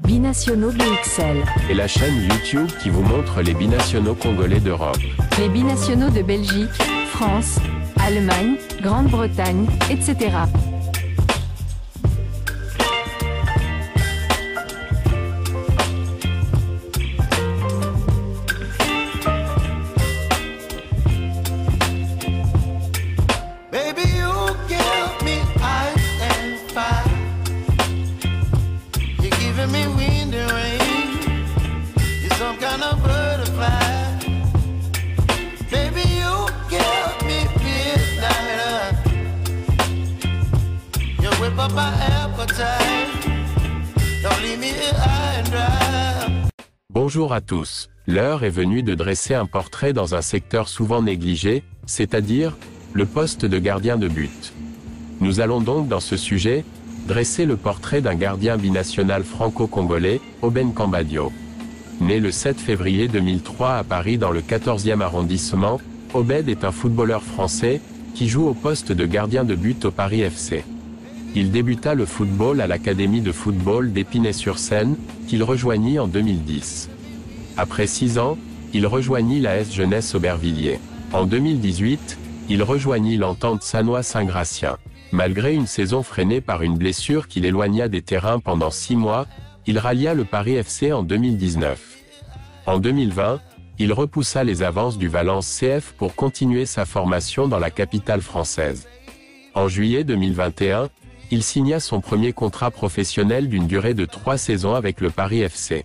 Binationaux BXL. Et la chaîne YouTube qui vous montre les binationaux congolais d'Europe. Les binationaux de Belgique, France, Allemagne, Grande-Bretagne, etc. Bonjour à tous. L'heure est venue de dresser un portrait dans un secteur souvent négligé, c'est-à-dire le poste de gardien de but. Nous allons donc dans ce sujet dresser le portrait d'un gardien binational franco-congolais, Oben Cambadio. Né le 7 février 2003 à Paris dans le 14e arrondissement, Obed est un footballeur français qui joue au poste de gardien de but au Paris FC. Il débuta le football à l'académie de football d'Épinay-sur-Seine, qu'il rejoignit en 2010. Après 6 ans, il rejoignit l'AS Jeunesse Aubervilliers. En 2018, il rejoignit l'Entente Sannois Saint-Gratien. Malgré une saison freinée par une blessure qui l'éloigna des terrains pendant 6 mois, il rallia le Paris FC en 2019. En 2020, il repoussa les avances du Valence CF pour continuer sa formation dans la capitale française. En juillet 2021, il signa son premier contrat professionnel d'une durée de 3 saisons avec le Paris FC.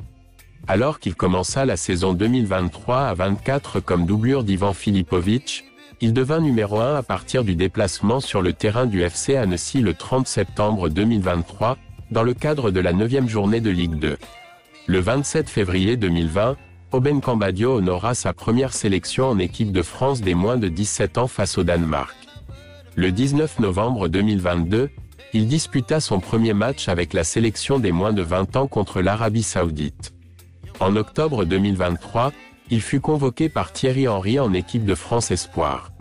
Alors qu'il commença la saison 2023 à 24 comme doublure d'Ivan Filipovic, il devint numéro 1 à partir du déplacement sur le terrain du FC Annecy le 30 septembre 2023, dans le cadre de la 9e journée de Ligue 2. Le 27 février 2020, Oben Cambadio honora sa première sélection en équipe de France des moins de 17 ans face au Danemark. Le 19 novembre 2022, il disputa son premier match avec la sélection des moins de 20 ans contre l'Arabie Saoudite. En octobre 2023, il fut convoqué par Thierry Henry en équipe de France Espoir.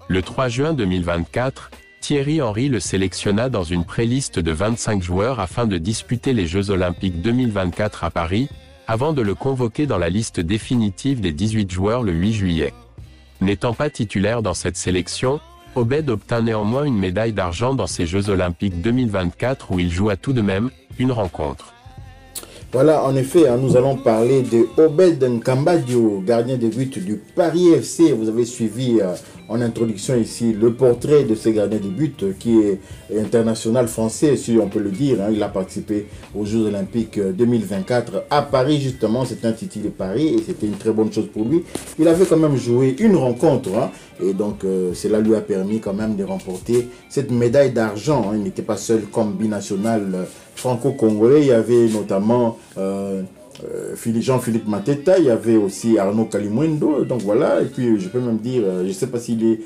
Le 3 juin 2024, Thierry Henry le sélectionna dans une préliste de 25 joueurs afin de disputer les Jeux Olympiques 2024 à Paris, avant de le convoquer dans la liste définitive des 18 joueurs le 8 juillet. N'étant pas titulaire dans cette sélection, Obed obtint néanmoins une médaille d'argent dans ces Jeux Olympiques 2024 où il joua tout de même une rencontre. Voilà, en effet, nous allons parler de Obed Cambadio, gardien de but du Paris FC. Vous avez suivi en introduction ici le portrait de ce gardien de but qui est international français, si on peut le dire. Il a participé aux Jeux Olympiques 2024 à Paris, justement. C'est un Titi de Paris et c'était une très bonne chose pour lui. Il avait quand même joué une rencontre et donc cela lui a permis quand même de remporter cette médaille d'argent. Il n'était pas seul comme binational franco-congolais. Il y avait notamment Jean-Philippe Mateta, il y avait aussi Arnaud Kalimwendo, donc voilà, et puis je peux même dire, je ne sais pas s'il est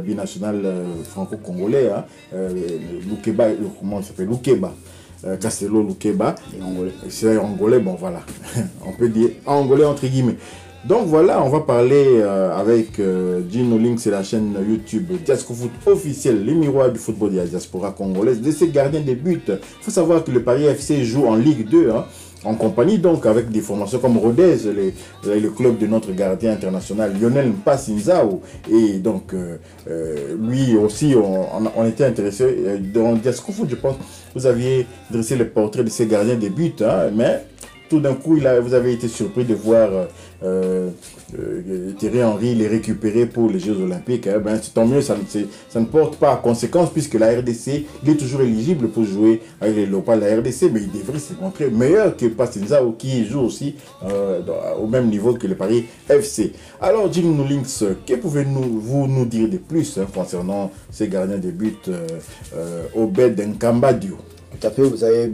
binational franco-congolais, Loukeba, comment il s'appelle, Loukeba, Castelo Loukeba, c'est angolais, bon voilà, on peut dire angolais entre guillemets. Donc voilà, on va parler avec Gino Link, c'est la chaîne YouTube Diasco Foot officielle, les miroirs du football de la diaspora congolaise, de ces gardiens de but. Il faut savoir que le Paris FC joue en Ligue 2, en compagnie donc avec des formations comme Rodez, le club de notre gardien international Lionel Mpassinzao. Et donc lui aussi, on était intéressé dans Diasco Foot, je pense. Vous aviez dressé le portrait de ces gardiens de but, mais tout d'un coup, vous avez été surpris de voir Thierry Henry les récupérer pour les Jeux Olympiques. Tant mieux, ça ne porte pas à conséquence puisque la RDC, il est toujours éligible pour jouer avec les Léopards de la RDC, mais il devrait se montrer meilleur que Passinzao qui joue aussi au même niveau que le Paris FC. Alors, Jim Links, que pouvez-vous nous dire de plus concernant ces gardiens de but Obed Cambadio? Tout à fait, vous avez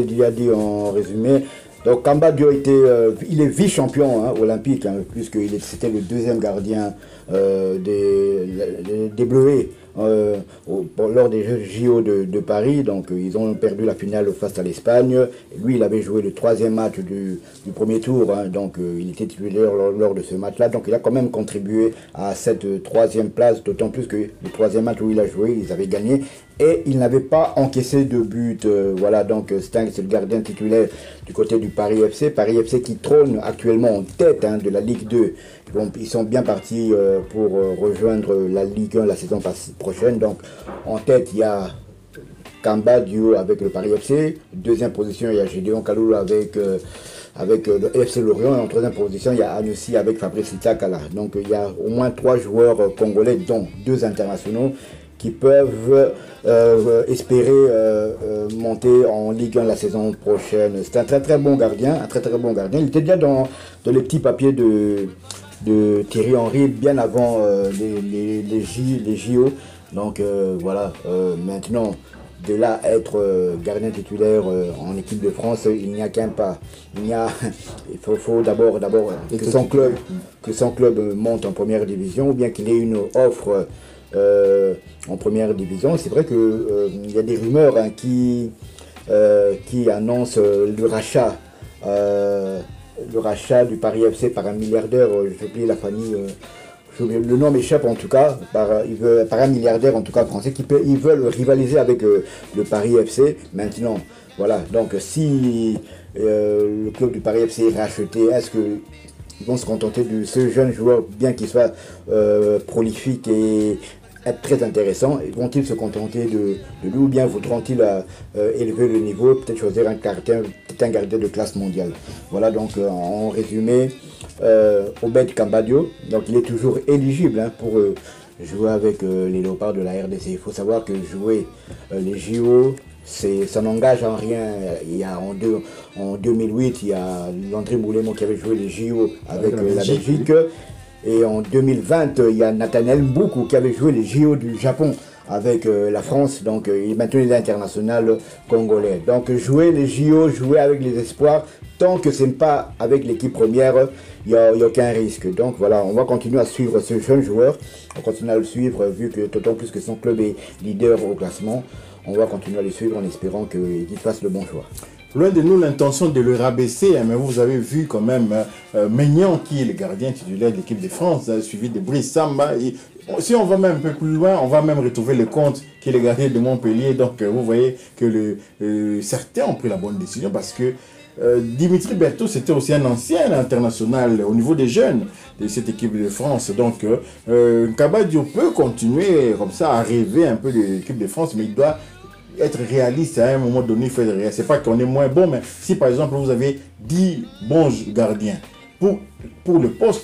déjà dit en résumé. Donc Cambadio il est vice-champion olympique, puisque c'était le deuxième gardien des Bleus lors des Jeux JO de Paris. Donc ils ont perdu la finale face à l'Espagne. Lui, il avait joué le troisième match du premier tour, donc il était titulaire lors de ce match-là. Donc il a quand même contribué à cette troisième place, d'autant plus que le troisième match où il a joué, ils avaient gagné. et il n'avait pas encaissé de but. Voilà, donc Stang, c'est le gardien titulaire du côté du Paris FC. Paris FC qui trône actuellement en tête de la Ligue 2. Ils sont bien partis pour rejoindre la Ligue 1 la saison prochaine. Donc en tête, il y a Kamba duo avec le Paris FC. Deuxième position, il y a Gédéon Kaloulou avec le FC Lorient. Et en troisième position, il y a Annecy avec Fabrice Itakala. Donc il y a au moins 3 joueurs congolais, dont 2 internationaux, qui peuvent espérer monter en Ligue 1 la saison prochaine. C'est un très bon gardien, Il était déjà dans les petits papiers de Thierry Henry bien avant les JO. Donc voilà, maintenant, de là à être gardien titulaire en équipe de France, il n'y a qu'un pas. Il faut d'abord que son club monte en première division, ou bien qu'il ait une offre en première division. C'est vrai qu'il y a des rumeurs qui annoncent le rachat du Paris FC par un milliardaire, j'ai oublié la famille, le nom m'échappe en tout cas, par un milliardaire en tout cas français, ils veulent rivaliser avec le Paris FC. Maintenant, voilà, donc si le club du Paris FC est racheté, est-ce qu'ils vont se contenter de ce jeune joueur, bien qu'il soit prolifique et être très intéressant? Vont-ils se contenter de lui, ou bien voudront-ils élever le niveau, peut-être choisir un gardien de classe mondiale? Voilà, donc en résumé, Obed Kambadio, donc il est toujours éligible pour jouer avec les Léopards de la RDC. Il faut savoir que jouer les JO, ça n'engage en rien. Il y a en 2008, il y a Landry Moulémo qui avait joué les JO avec la Belgique. Et en 2020, il y a Nathaniel Mboukou qui avait joué les JO du Japon avec la France. Donc il est maintenu international congolais. Donc jouer les JO, jouer avec les espoirs, tant que ce n'est pas avec l'équipe première, il n'y a aucun risque. Donc voilà, on va continuer à suivre ce jeune joueur. On va continuer à le suivre, vu que d'autant plus que son club est leader au classement. On va continuer à le suivre en espérant qu'il fasse le bon choix. Loin de nous l'intention de le rabaisser, mais vous avez vu quand même Maignan, qui est le gardien titulaire de l'équipe de France, suivi de Brice Samba. Et si on va même un peu plus loin, on va même retrouver le Comte, qui est le gardien de Montpellier. Donc vous voyez que certains ont pris la bonne décision, parce que Dimitri Berthaud, c'était aussi un ancien international au niveau des jeunes de cette équipe de France. Donc Kabadio peut continuer comme ça à rêver un peu de l'équipe de France, mais il doit être réaliste à un moment donné. Il faut être réaliste. C'est pas qu'on est moins bon, mais si par exemple vous avez 10 bons gardiens pour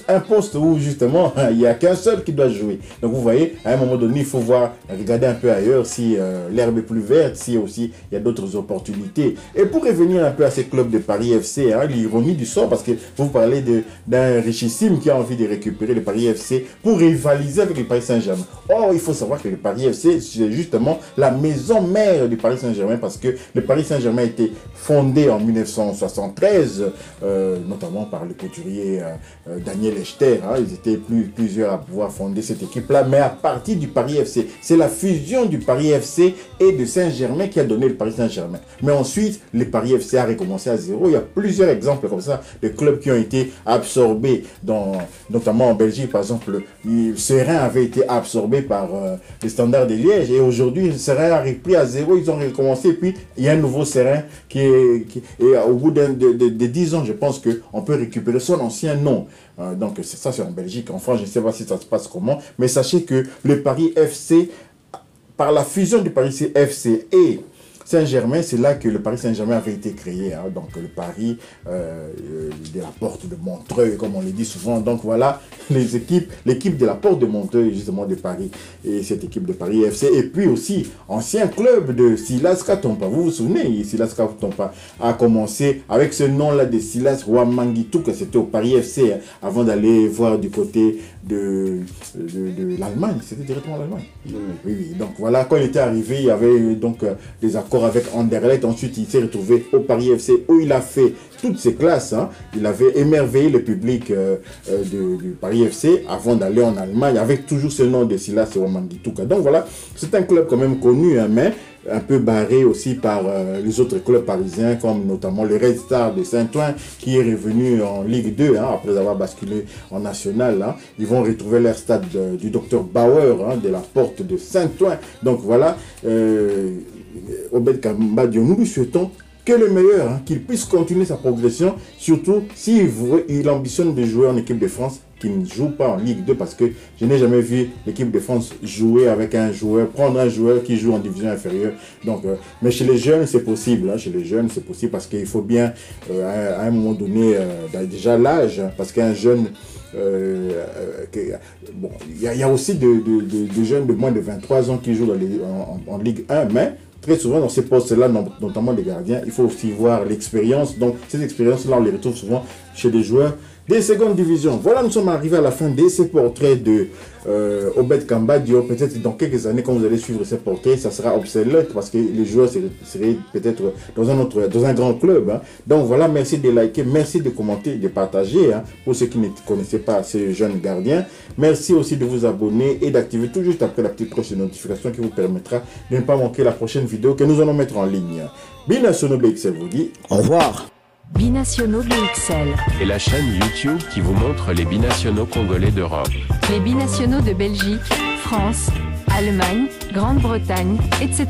un poste où justement il n'y a qu'un seul qui doit jouer. Donc vous voyez, à un moment donné, il faut regarder un peu ailleurs si l'herbe est plus verte, si aussi il y a d'autres opportunités. Et pour revenir un peu à ces clubs de Paris FC, l'ironie du sort, parce que vous parlez d'un richissime qui a envie de récupérer le Paris FC pour rivaliser avec le Paris Saint-Germain. Or, il faut savoir que le Paris FC, c'est justement la maison mère du Paris Saint-Germain, parce que le Paris Saint-Germain a été fondé en 1973, notamment par le couturier Daniel Echter. Ils étaient plusieurs à pouvoir fonder cette équipe-là, mais à partir du Paris FC. C'est la fusion du Paris FC et de Saint-Germain qui a donné le Paris Saint-Germain. Mais ensuite, le Paris FC a recommencé à zéro. Il y a plusieurs exemples comme ça, de clubs qui ont été absorbés, notamment en Belgique, par exemple. Serein avait été absorbé par le Standard de Liège, et aujourd'hui, Serein a repris à zéro. Ils ont recommencé, et puis il y a un nouveau Serein et au bout de 10 ans, je pense qu'on peut récupérer son ancien nom. Donc ça, c'est en Belgique. En France, je ne sais pas si ça se passe comment, mais sachez que le Paris FC, par la fusion du Paris FC et Saint-Germain, c'est là que le Paris Saint-Germain avait été créé. Donc le Paris de la porte de Montreuil, comme on le dit souvent. Donc voilà, l'équipe de la porte de Montreuil, justement, de Paris. Et cette équipe de Paris FC. Et puis aussi, ancien club de Silas Katompa. Vous vous souvenez, Silas Katompa a commencé avec ce nom-là de Silas Ouamangitou, que c'était au Paris FC, avant d'aller voir du côté de l'Allemagne. C'était directement l'Allemagne. Oui. Donc voilà, quand il était arrivé, il y avait donc des accords avec Anderlecht. Ensuite, il s'est retrouvé au Paris FC, où il a fait toutes ses classes. Il avait émerveillé le public du Paris FC avant d'aller en Allemagne, avec toujours ce nom de Silas Ouamangitou. Donc voilà, c'est un club quand même connu, mais un peu barré aussi par les autres clubs parisiens, comme notamment le Red Star de Saint-Ouen, qui est revenu en Ligue 2, hein, après avoir basculé en National. Hein. Ils vont retrouver leur stade du Dr Bauer, hein, de la porte de Saint-Ouen. Donc voilà, Obed Kamba Diop, nous lui souhaitons que le meilleur, hein, qu'il puisse continuer sa progression, surtout s'il ambitionne de jouer en équipe de France, qu'il ne joue pas en Ligue 2, parce que je n'ai jamais vu l'équipe de France jouer avec un joueur, prendre un joueur qui joue en division inférieure. Donc, mais chez les jeunes, c'est possible. Hein, chez les jeunes, c'est possible parce qu'il faut bien, à un moment donné, déjà l'âge, hein, parce qu'un jeune, bon, il y a aussi de jeunes de moins de 23 ans qui jouent en Ligue 1, mais très souvent dans ces postes-là, notamment les gardiens, il faut aussi voir l'expérience. Donc, ces expériences-là, on les retrouve souvent chez des joueurs des secondes divisions. Voilà, nous sommes arrivés à la fin de ces portraits de Obed Kamba Diop. Peut-être dans quelques années, quand vous allez suivre ces portraits, ça sera obsolète parce que les joueurs seraient peut-être dans un grand club. Hein. Donc voilà, merci de liker, merci de commenter, de partager, hein, pour ceux qui ne connaissaient pas ces jeunes gardiens. Merci aussi de vous abonner et d'activer tout juste après la petite cloche de notification qui vous permettra de ne pas manquer la prochaine vidéo que nous allons mettre en ligne. Binationaux BXL vous dit au revoir. Binationaux BXL. Et la chaîne YouTube qui vous montre les binationaux congolais d'Europe. Les binationaux de Belgique, France, Allemagne, Grande-Bretagne, etc.